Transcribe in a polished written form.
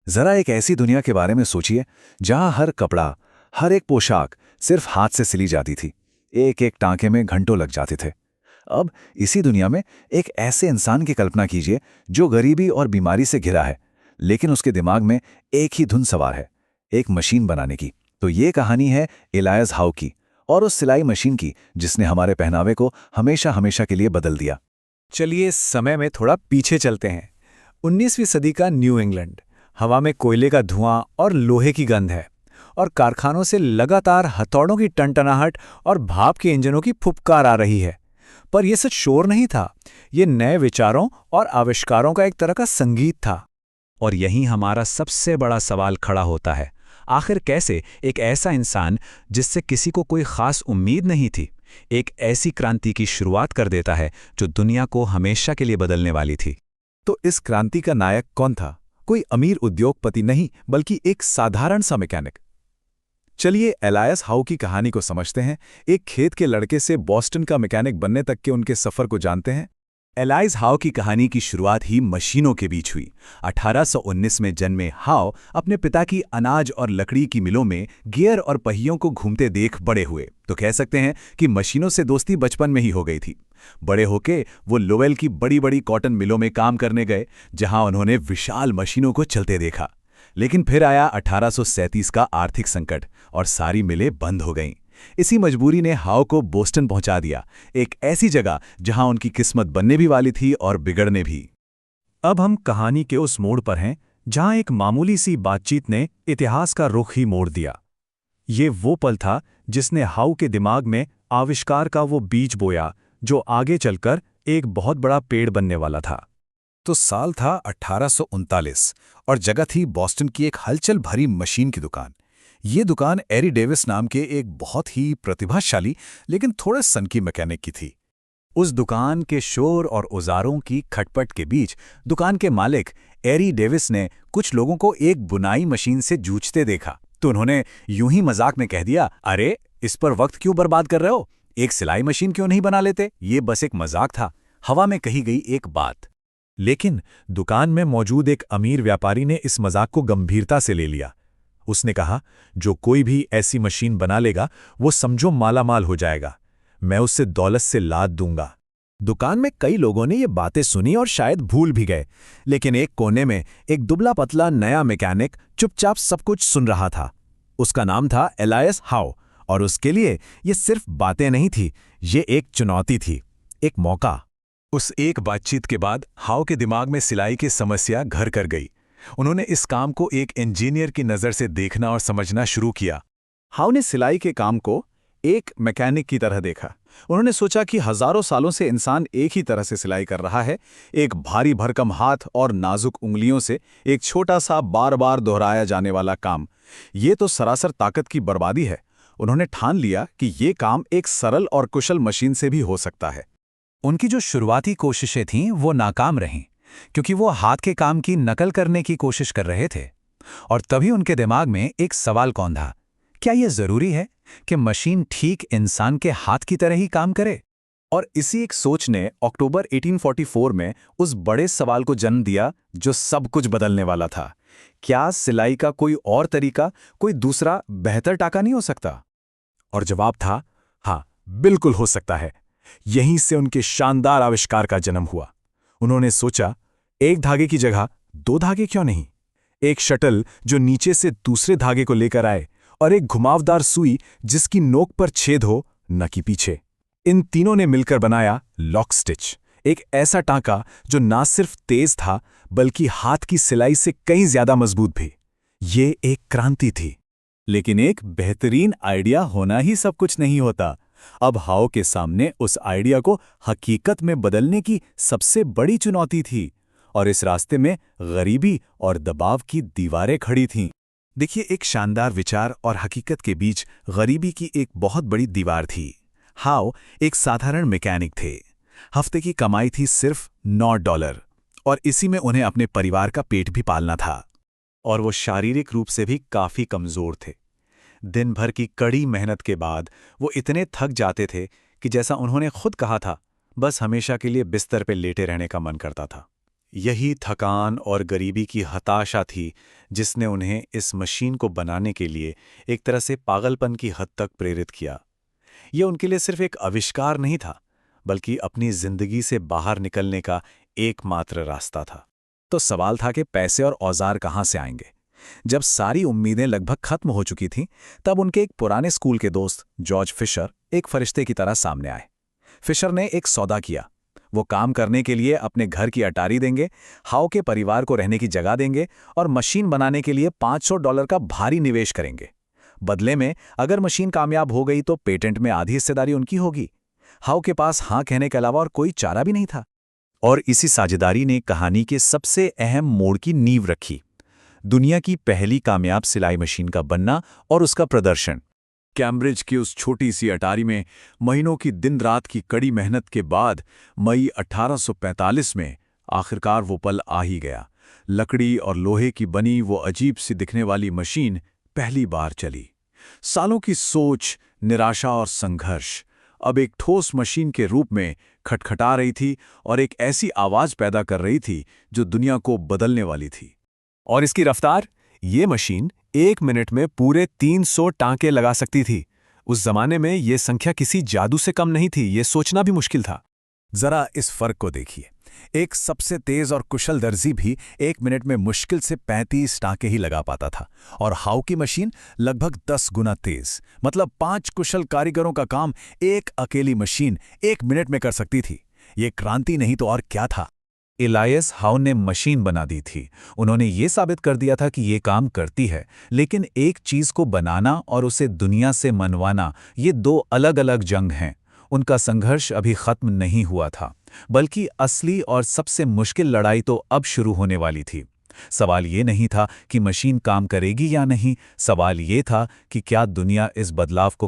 जरा एक ऐसी दुनिया के बारे में सोचिए जहां हर कपड़ा, हर एक पोशाक सिर्फ हाथ से सिली जाती थी। एक एक टांके में घंटों लग जाते थे। अब इसी दुनिया में एक ऐसे इंसान की कल्पना कीजिए जो गरीबी और बीमारी से घिरा है, लेकिन उसके दिमाग में एक ही धुन सवार है, एक मशीन बनाने की। तो ये कहानी है एलायस हाउ की, और उस सिलाई मशीन की जिसने हमारे पहनावे को हमेशा हमेशा के लिए बदल दिया। चलिए समय में थोड़ा पीछे चलते हैं। 19वीं सदी का न्यू इंग्लैंड। हवा में कोयले का धुआं और लोहे की गंध है, और कारखानों से लगातार हथौड़ों की टनटनाहट और भाप के इंजनों की फुफकार आ रही है। पर यह सिर्फ शोर नहीं था, ये नए विचारों और आविष्कारों का एक तरह का संगीत था। और यहीं हमारा सबसे बड़ा सवाल खड़ा होता है, आखिर कैसे एक ऐसा इंसान जिससे किसी को कोई खास उम्मीद नहीं थी, एक ऐसी क्रांति की शुरुआत कर देता है जो दुनिया को हमेशा के लिए बदलने वाली थी। तो इस क्रांति का नायक कौन था? कोई अमीर उद्योगपति नहीं, बल्कि एक साधारण सा मैकेनिक। चलिए एलायस हाउ की कहानी को समझते हैं। एक खेत के लड़के से बॉस्टन का मैकेनिक बनने तक के उनके सफर को जानते हैं। एलायस हाउ की कहानी की शुरुआत ही मशीनों के बीच हुई। 1819 में जन्मे हाउ अपने पिता की अनाज और लकड़ी की मिलों में गियर और पहियों को घूमते देख बड़े हुए, तो कह सकते हैं कि मशीनों से दोस्ती बचपन में ही हो गई थी। बड़े होके वो लोवेल की बड़ी बड़ी कॉटन मिलों में काम करने गए, जहां उन्होंने विशाल मशीनों को चलते देखा। लेकिन फिर आया 1837 का आर्थिक संकट और सारी मिलें बंद हो गईं। इसी मजबूरी ने हाउ को बोस्टन पहुंचा दिया, एक ऐसी जगह जहां उनकी किस्मत बनने भी वाली थी और बिगड़ने भी। अब हम कहानी के उस मोड़ पर हैं जहां एक मामूली सी बातचीत ने इतिहास का रुख ही मोड़ दिया। ये वो पल था जिसने हाउ के दिमाग में आविष्कार का वो बीज बोया जो आगे चलकर एक बहुत बड़ा पेड़ बनने वाला था। तो साल था 1839 और जगह थी बॉस्टन की एक हलचल भरी मशीन की दुकान। ये दुकान एरी डेविस नाम के एक बहुत ही प्रतिभाशाली लेकिन थोड़े सनकी मैकेनिक की थी। उस दुकान के शोर और औजारों की खटपट के बीच दुकान के मालिक एरी डेविस ने कुछ लोगों को एक बुनाई मशीन से जूझते देखा, तो उन्होंने यूं ही मजाक में कह दिया, अरे इस पर वक्त क्यों बर्बाद कर रहे हो, एक सिलाई मशीन क्यों नहीं बना लेते। ये बस एक मजाक था, हवा में कही गई एक बात। लेकिन दुकान में मौजूद एक अमीर व्यापारी ने इस मजाक को गंभीरता से ले लिया। उसने कहा, जो कोई भी ऐसी मशीन बना लेगा वो समझो मालामाल हो जाएगा, मैं उससे दौलत से लाद दूंगा। दुकान में कई लोगों ने ये बातें सुनी और शायद भूल भी गए, लेकिन एक कोने में एक दुबला पतला नया मैकेनिक चुपचाप सब कुछ सुन रहा था। उसका नाम था एलायस हाउ, और उसके लिए ये सिर्फ बातें नहीं थी, ये एक चुनौती थी, एक मौका। उस एक बातचीत के बाद हाउ के दिमाग में सिलाई की समस्या घर कर गई। उन्होंने इस काम को एक इंजीनियर की नज़र से देखना और समझना शुरू किया। हाउ ने सिलाई के काम को एक मैकेनिक की तरह देखा। उन्होंने सोचा कि हजारों सालों से इंसान एक ही तरह से सिलाई कर रहा है, एक भारी भरकम हाथ और नाजुक उंगलियों से एक छोटा सा बार बार दोहराया जाने वाला काम। ये तो सरासर ताकत की बर्बादी है। उन्होंने ठान लिया कि ये काम एक सरल और कुशल मशीन से भी हो सकता है। उनकी जो शुरुआती कोशिशें थीं वो नाकाम रहीं, क्योंकि वो हाथ के काम की नकल करने की कोशिश कर रहे थे। और तभी उनके दिमाग में एक सवाल कौंधा, क्या यह जरूरी है कि मशीन ठीक इंसान के हाथ की तरह ही काम करे? और इसी एक सोच ने अक्टूबर 1844 में उस बड़े सवाल को जन्म दिया जो सब कुछ बदलने वाला था। क्या सिलाई का कोई और तरीका, कोई दूसरा बेहतर टाका नहीं हो सकता? और जवाब था, हाँ, बिल्कुल हो सकता है। यहीं से उनके शानदार आविष्कार का जन्म हुआ। उन्होंने सोचा, एक धागे की जगह दो धागे क्यों नहीं? एक शटल जो नीचे से दूसरे धागे को लेकर आए, और एक घुमावदार सुई जिसकी नोक पर छेद हो, न कि पीछे। इन तीनों ने मिलकर बनाया लॉक स्टिच, एक ऐसा टांका जो ना सिर्फ तेज था बल्कि हाथ की सिलाई से कहीं ज्यादा मजबूत भी। ये एक क्रांति थी। लेकिन एक बेहतरीन आइडिया होना ही सब कुछ नहीं होता। अब हाउ के सामने उस आइडिया को हकीकत में बदलने की सबसे बड़ी चुनौती थी, और इस रास्ते में गरीबी और दबाव की दीवारें खड़ी थीं। देखिए, एक शानदार विचार और हकीकत के बीच गरीबी की एक बहुत बड़ी दीवार थी। हाउ एक साधारण मैकेनिक थे। हफ्ते की कमाई थी सिर्फ $9, और इसी में उन्हें अपने परिवार का पेट भी पालना था। और वो शारीरिक रूप से भी काफी कमजोर थे। दिन भर की कड़ी मेहनत के बाद वो इतने थक जाते थे कि जैसा उन्होंने खुद कहा था, बस हमेशा के लिए बिस्तर पे लेटे रहने का मन करता था। यही थकान और गरीबी की हताशा थी जिसने उन्हें इस मशीन को बनाने के लिए एक तरह से पागलपन की हद तक प्रेरित किया। यह उनके लिए सिर्फ एक आविष्कार नहीं था, बल्कि अपनी जिंदगी से बाहर निकलने का एकमात्र रास्ता था। तो सवाल था कि पैसे और औजार कहाँ से आएंगे। जब सारी उम्मीदें लगभग खत्म हो चुकी थीं, तब उनके एक पुराने स्कूल के दोस्त जॉर्ज फिशर एक फरिश्ते की तरह सामने आए। फिशर ने एक सौदा किया। वो काम करने के लिए अपने घर की अटारी देंगे, हाउ के परिवार को रहने की जगह देंगे और मशीन बनाने के लिए $500 का भारी निवेश करेंगे। बदले में अगर मशीन कामयाब हो गई तो पेटेंट में आधी हिस्सेदारी उनकी होगी। हाउ के पास हाँ कहने के अलावा और कोई चारा भी नहीं था। और इसी साझेदारी ने कहानी के सबसे अहम मोड़ की नींव रखी, दुनिया की पहली कामयाब सिलाई मशीन का बनना और उसका प्रदर्शन। कैम्ब्रिज की उस छोटी सी अटारी में महीनों की दिन रात की कड़ी मेहनत के बाद मई 1845 में आखिरकार वो पल आ ही गया। लकड़ी और लोहे की बनी वो अजीब सी दिखने वाली मशीन पहली बार चली। सालों की सोच, निराशा और संघर्ष अब एक ठोस मशीन के रूप में खटखटा रही थी और एक ऐसी आवाज पैदा कर रही थी जो दुनिया को बदलने वाली थी। और इसकी रफ्तार, ये मशीन 1 मिनट में पूरे 300 टांके लगा सकती थी। उस जमाने में ये संख्या किसी जादू से कम नहीं थी, ये सोचना भी मुश्किल था। जरा इस फर्क को देखिए, एक सबसे तेज और कुशल दर्जी भी 1 मिनट में मुश्किल से 35 टांके ही लगा पाता था, और हाउ की मशीन लगभग 10 गुना तेज, मतलब 5 कुशल कारीगरों का काम एक अकेली मशीन 1 मिनट में कर सकती थी। ये क्रांति नहीं तो और क्या था। एलायस हाउ ने मशीन बना दी थी। उन्होंने ये साबित कर दिया था कि ये काम करती है, लेकिन एक चीज को बनाना और उसे दुनिया से मनवाना, ये 2 अलग-अलग जंग हैं। उनका संघर्ष अभी खत्म नहीं हुआ था, बल्कि असली और सबसे मुश्किल लड़ाई तो अब शुरू होने वाली थी। सवाल ये नहीं था कि मशीन काम करेगी या नहीं, सवाल ये था कि क्या दुनिया इस बदलाव को